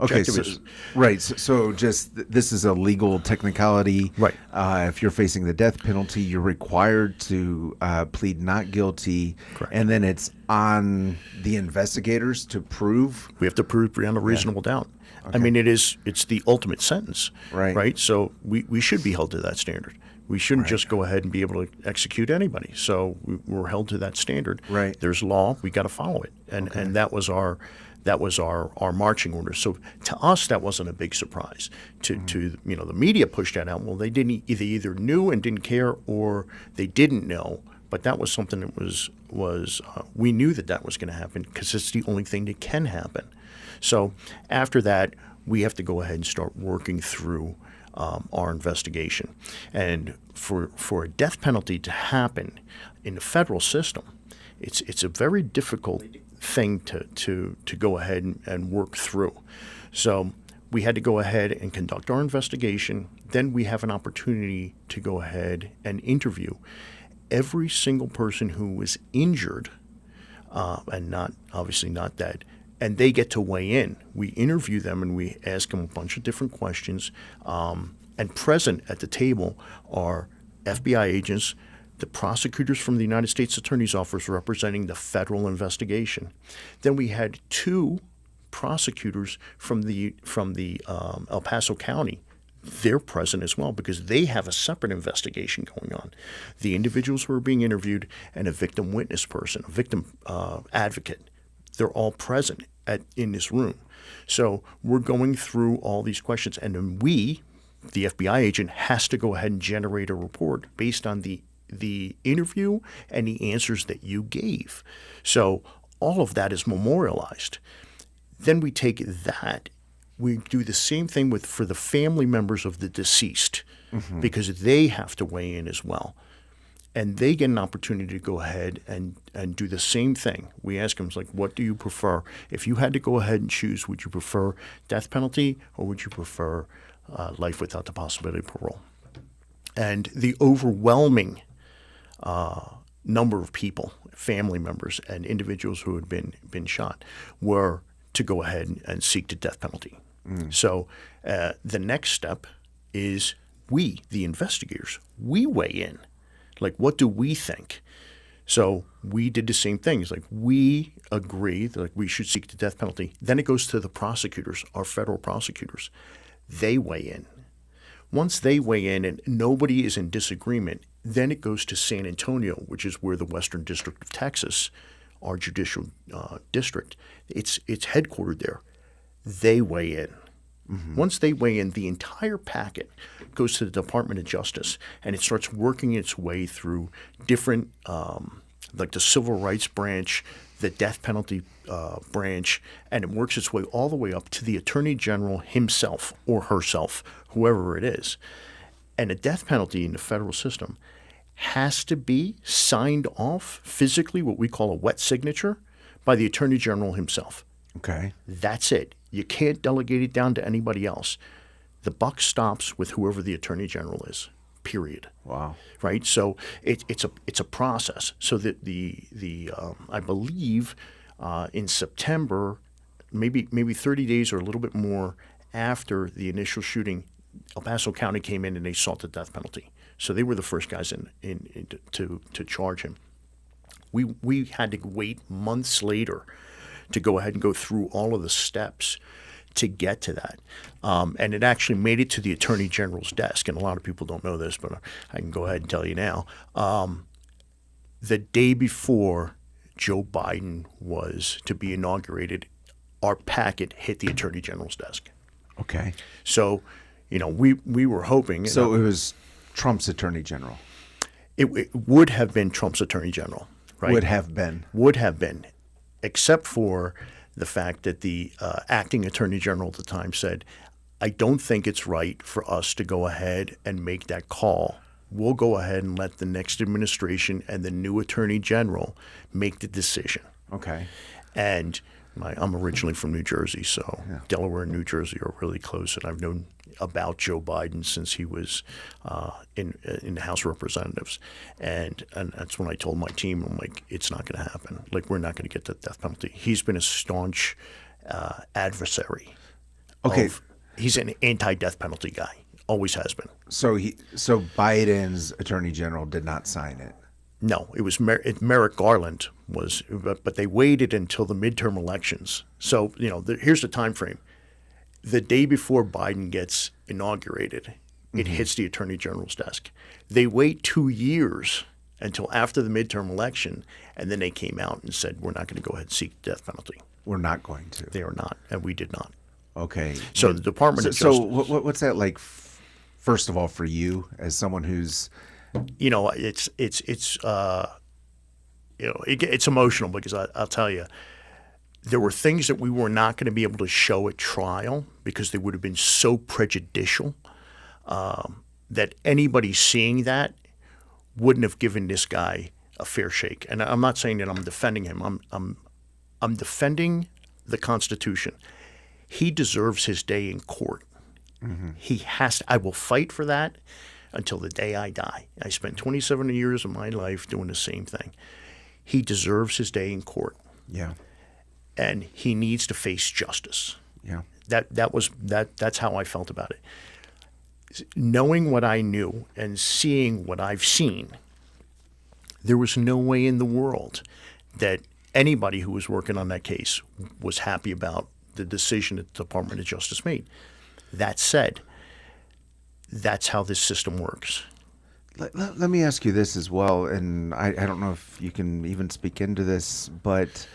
objective is right. So just this is a legal technicality. Right. If you're facing the death penalty, you're required to plead not guilty. Correct. And then it's on the investigators to prove. We have to prove beyond a reasonable doubt. Okay. I mean, it's the ultimate sentence. Right. Right. So we should be held to that standard. We shouldn't just go ahead and be able to execute anybody. So we're held to that standard. Right. There's law. We got to follow it, and that was our marching order. So to us, that wasn't a big surprise. To the media pushed that out. Well, they either knew and didn't care, or they didn't know. But that was something that was we knew that was going to happen because it's the only thing that can happen. So after that, we have to go ahead and start working through our investigation. And for a death penalty to happen in the federal system, it's a very difficult thing to go ahead and work through. So we had to go ahead and conduct our investigation. Then we have an opportunity to go ahead and interview every single person who was injured and obviously not dead. And they get to weigh in. We interview them and we ask them a bunch of different questions. And present at the table are FBI agents, the prosecutors from the United States Attorney's Office representing the federal investigation. Then we had two prosecutors from the El Paso County. They're present as well because they have a separate investigation going on. The individuals who are being interviewed and a victim witness person, a victim advocate, they're all present in this room. So we're going through all these questions, and then we, the FBI agent, has to go ahead and generate a report based on the interview and the answers that you gave. So all of that is memorialized. Then we take that, we do the same thing for the family members of the deceased because they have to weigh in as well. And they get an opportunity to go ahead and do the same thing. We ask them, like, what do you prefer? If you had to go ahead and choose, would you prefer death penalty or would you prefer life without the possibility of parole? And the overwhelming number of people, family members and individuals who had been shot, were to go ahead and seek the death penalty. So the next step is we, the investigators, we weigh in. Like, what do we think? So we did the same thing. It's like we agree that we should seek the death penalty. Then it goes to the prosecutors, our federal prosecutors. They weigh in. Once they weigh in and nobody is in disagreement, then it goes to San Antonio, which is where the Western District of Texas, our judicial district, it's headquartered there. They weigh in. Once they weigh in, the entire packet goes to the Department of Justice, and it starts working its way through different like the civil rights branch, the death penalty branch, and it works its way all the way up to the Attorney General himself or herself, whoever it is. And a death penalty in the federal system has to be signed off physically, what we call a wet signature, by the Attorney General himself. Okay. That's it. You can't delegate it down to anybody else. The buck stops with whoever the Attorney General is, period. Wow. Right? So it's a process. So that I believe in September, maybe 30 days or a little bit more after the initial shooting, El Paso County came in and they sought the death penalty. So they were the first guys in to charge him. We had to wait months later to go ahead and go through all of the steps to get to that. And it actually made it to the Attorney General's desk. And a lot of people don't know this, but I can go ahead and tell you now. The day before Joe Biden was to be inaugurated, our packet hit the Attorney General's desk. Okay. So, we were hoping. So it was Trump's Attorney General. It would have been Trump's Attorney General, right? Would have been. Would have been, except for the fact that the acting Attorney General at the time said, I don't think it's right for us to go ahead and make that call. We'll go ahead and let the next administration and the new Attorney General make the decision. Okay. And I'm originally from New Jersey, so Delaware and New Jersey are really close, and I've known about Joe Biden since he was in the House of Representatives, and that's when I told my team, I'm like, it's not going to happen. Like, we're not going to get the death penalty. He's been a staunch adversary. Okay. He's an anti-death penalty guy. Always has been. So Biden's Attorney General did not sign it. No, it was Merrick Garland was, but they waited until the midterm elections. So here's the time frame: the day before Biden gets inaugurated, it hits the Attorney General's desk. They wait 2 years until after the midterm election, and then they came out and said, "We're not going to go ahead and seek the death penalty." We're not going to. They are not, and we did not. Okay. So the Department of Justice. Justice. So what's that like? First of all, for you as someone who's, it's emotional because I'll tell you, there were things that we were not going to be able to show at trial because they would have been so prejudicial that anybody seeing that wouldn't have given this guy a fair shake. And I'm not saying that I'm defending him. I'm defending the Constitution. He deserves his day in court. Mm-hmm. He has to. I will fight for that until the day I die. I spent 27 years of my life doing the same thing. He deserves his day in court. Yeah. And he needs to face justice. Yeah. That's how I felt about it. Knowing what I knew and seeing what I've seen, there was no way in the world that anybody who was working on that case was happy about the decision that the Department of Justice made. That said, that's how this system works. Let me ask you this as well, and I don't know if you can even speak into this, but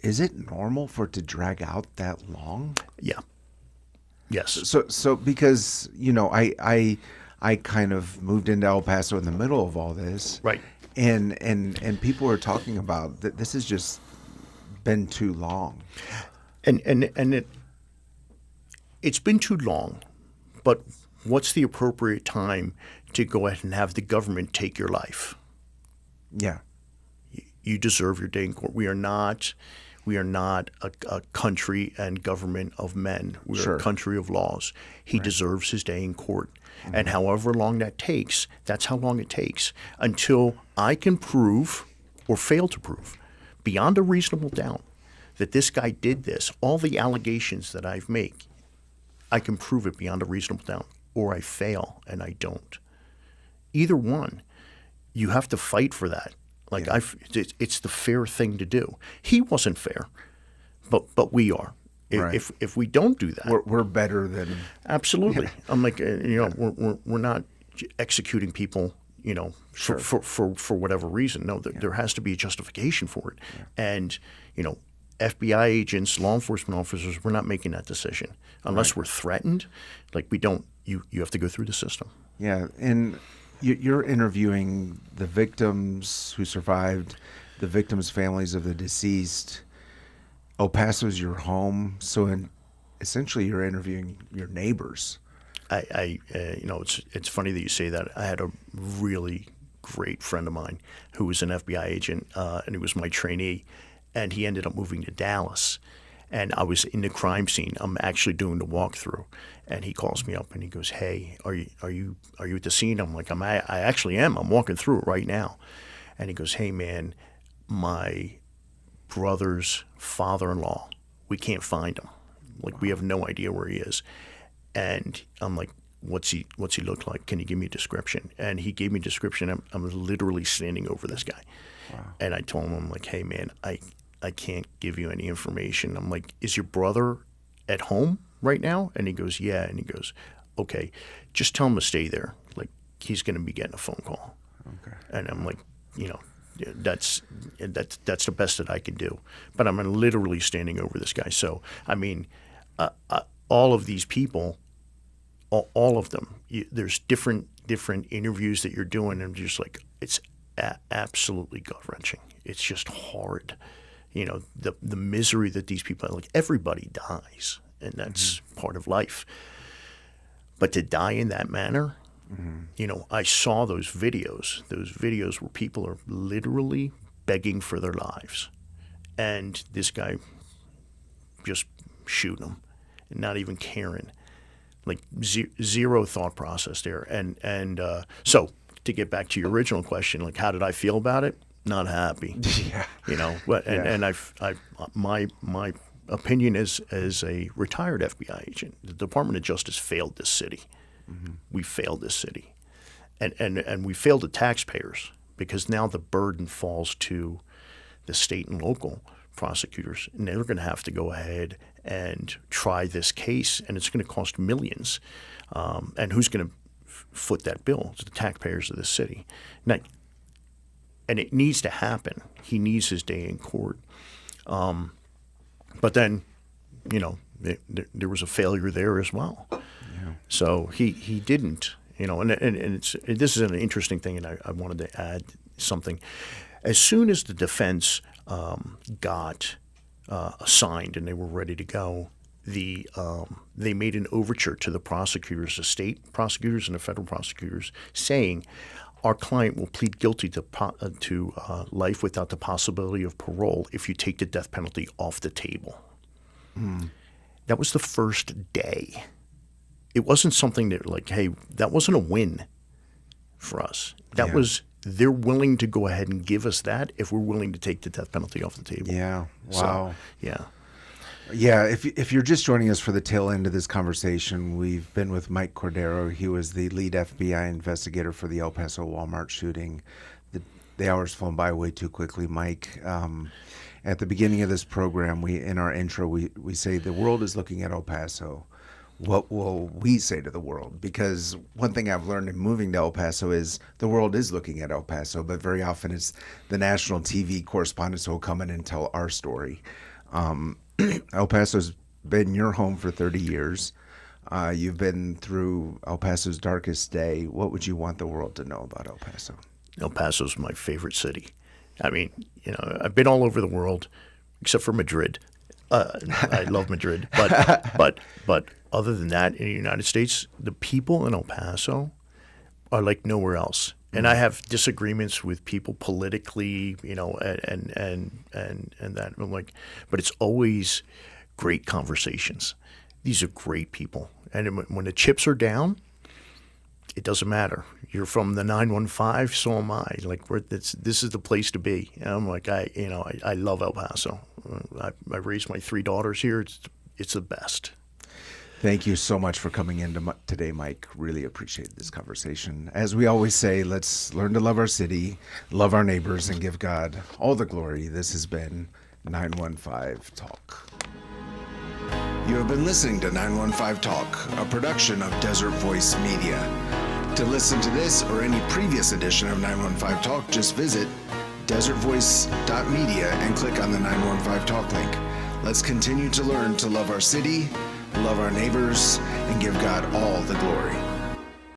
is it normal for it to drag out that long? Yeah. Yes. So because I kind of moved into El Paso in the middle of all this, right? And people are talking about that this has just been too long, and it's been too long, but what's the appropriate time to go ahead and have the government take your life? Yeah. You deserve your day in court. We are not a country and government of men. We're a country of laws. He deserves his day in court. Mm-hmm. And however long that takes, that's how long it takes until I can prove or fail to prove beyond a reasonable doubt that this guy did this. All the allegations that I've made, I can prove it beyond a reasonable doubt, or I fail and I don't. Either one, you have to fight for that. Like it's the fair thing to do. He wasn't fair, but we are. If we don't do that, we're better than absolutely. I'm like we're not executing people for whatever reason. No, there has to be a justification for it, and FBI agents, law enforcement officers, we're not making that decision unless we're threatened. Like we don't. You have to go through the system. Yeah, and you're interviewing the victims who survived, the victims' families of the deceased. El Paso's your home, so essentially you're interviewing your neighbors. It's funny that you say that. I had a really great friend of mine who was an FBI agent, and he was my trainee, and he ended up moving to Dallas. And I was in the crime scene. I'm actually doing the walkthrough, and he calls me up and he goes, "Hey, are you at the scene?" I'm like, I actually am. I'm walking through it right now. And he goes, "Hey, man, my brother's father-in-law, we can't find him. Like, we have no idea where he is." And I'm like, what's he look like? Can you give me a description? And he gave me a description. I'm literally standing over this guy. Wow. And I told him, I'm like, "Hey, man, I can't give you any information." I'm like, "Is your brother at home right now?" And he goes, "Yeah." And he goes, "Okay, just tell him to stay there. Like, he's going to be getting a phone call." Okay. And I'm like, that's the best that I can do. But I'm literally standing over this guy. So, I mean, all of these people, all of them, there's different interviews that you're doing, and just like, it's absolutely gut-wrenching. It's just hard. The misery that these people, like, everybody dies, and that's part of life. But to die in that manner, I saw those videos where people are literally begging for their lives, and this guy just shooting them and not even caring, like zero thought process there. And so to get back to your original question, like, how did I feel about it? Not happy. Yeah. My opinion is, as a retired FBI agent, the Department of Justice failed this city. We failed this city, and we failed the taxpayers, because now the burden falls to the state and local prosecutors, and they're going to have to go ahead and try this case, and it's going to cost millions. And who's going to foot that bill? It's the taxpayers of this city. And it needs to happen. He needs his day in court. But then, there was a failure there as well. Yeah. So he didn't, and this is an interesting thing, and I wanted to add something. As soon as the defense got assigned and they were ready to go, they made an overture to the prosecutors, the state prosecutors and the federal prosecutors, saying, "Our client will plead guilty to life without the possibility of parole if you take the death penalty off the table." That was the first day. It wasn't something that, like, hey, that wasn't a win for us. That was, they're willing to go ahead and give us that if we're willing to take the death penalty off the table. Yeah. Wow. So, Yeah, if you're just joining us for the tail end of this conversation, we've been with Mike Cordero. He was the lead FBI investigator for the El Paso Walmart shooting. The hour's flown by way too quickly, Mike. At the beginning of this program, in our intro, we say the world is looking at El Paso. What will we say to the world? Because one thing I've learned in moving to El Paso is the world is looking at El Paso, but very often it's the national TV correspondents who will come in and tell our story. El Paso's been your home for 30 years. You've been through El Paso's darkest day. What would you want the world to know about El Paso? El Paso's my favorite city. I mean, I've been all over the world, except for Madrid. I love Madrid, but other than that, in the United States, the people in El Paso are like nowhere else. And I have disagreements with people politically, and that. I'm like, but it's always great conversations. These are great people, and when the chips are down, it doesn't matter. You're from the 915, so am I. Like, this is the place to be. And I'm like, I love El Paso. I raised my 3 daughters here. It's the best. Thank you so much for coming in today, Mike. Really appreciate this conversation. As we always say, let's learn to love our city, love our neighbors, and give God all the glory. This has been 915 Talk. You have been listening to 915 Talk, a production of Desert Voice Media. To listen to this or any previous edition of 915 Talk, just visit desertvoice.media and click on the 915 Talk link. Let's continue to learn to love our city, love our neighbors, and give God all the glory.